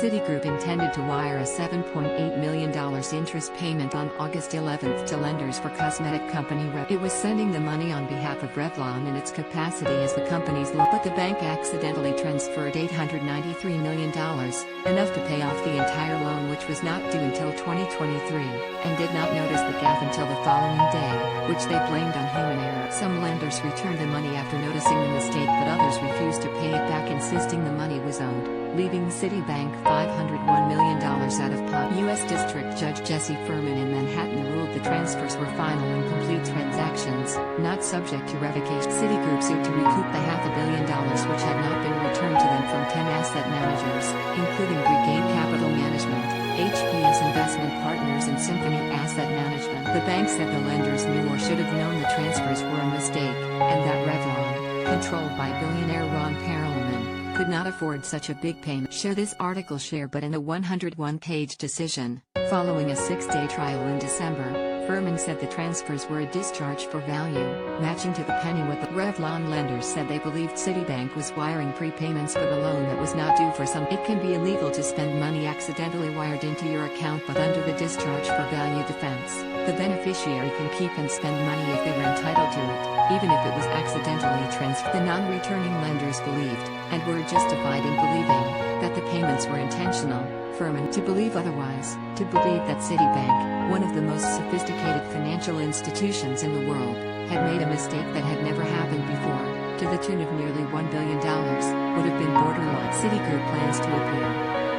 Citigroup intended to wire a $7.8 million interest payment on August 11 to lenders for cosmetic company Revlon. It was sending the money on behalf of Revlon in its capacity as the company's loan, but the bank accidentally transferred $893 million, enough to pay off the entire loan, which was not due until 2023, and did not notice the gaffe until the following day, which they blamed on human error. Some lenders returned the money after noticing the mistake, but others refused to pay it back, insisting the money was owed, leaving Citibank $501 million out of pocket. U.S. District Judge Jesse Furman in Manhattan ruled the transfers were final and complete transactions, not subject to revocation. Citigroup sued to recoup the $500 million which had not been returned to them from 10 asset managers, including Regain Capital Management, HPS Investment Partners and Symphony Asset Management. The bank said the lenders knew or should have known the transfers were a mistake, and that Revlon, controlled by billionaire Ron Perelman, could not afford such a big payment. Share this article but in a 101-page decision, following a 6-day trial in December, Furman said the transfers were a discharge for value, matching to the penny what the Revlon lenders said. They believed Citibank was wiring prepayments for the loan that was not due for some. It can be illegal to spend money accidentally wired into your account, but under the discharge for value defense, the beneficiary can keep and spend money if they were entitled to it, even if it was accidentally transferred. The non-returning lenders believed, and were justified in believing, that the payments were intentional. Furman to believe otherwise, to believe that Citibank, one of the most sophisticated financial institutions in the world, had made a mistake that had never happened before, to the tune of nearly $1 billion, would have been borderline. Citigroup plans to appeal.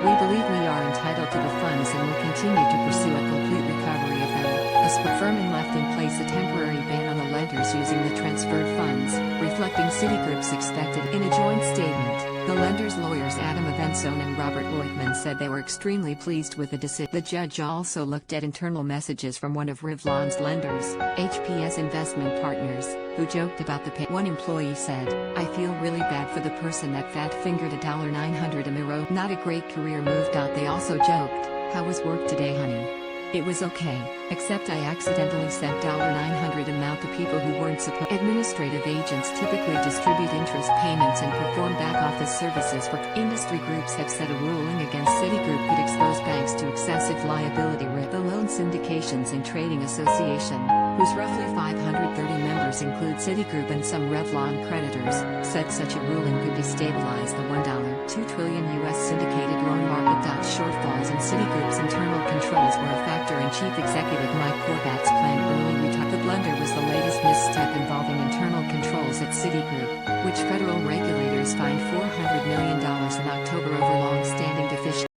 We believe we are entitled to the funds and will continue to pursue a complete recovery of them. Furman left in place a temporary ban on the lenders using the transferred funds, reflecting Citigroup's expected. In a joint statement, the lenders' lawyers Adam Avensone and Robert Leutman said they were extremely pleased with the decision. The judge also looked at internal messages from one of Revlon's lenders, HPS Investment Partners, who joked about the pay. One employee said, "I feel really bad for the person that fat-fingered $900 a mirror. Not a great career move." They also joked, "How was work today, honey? It was okay, except I accidentally sent $900 amount to people who weren't supposed." Administrative agents typically distribute interest payments and perform back-office services for industry groups have said a ruling against Citigroup could expose banks to excessive liability risk. The Loan Syndications and Trading Association, whose roughly 530 members include Citigroup and some Revlon creditors, said such a ruling could destabilize the $1.2 trillion U.S. syndicated loan market. Shortfalls in Citigroup's internal controls were a factor in Chief Executive Mike Corbat's planned early retirement. The blunder was the latest misstep involving internal controls at Citigroup, which federal regulators fined $400 million in October over long-standing deficiencies.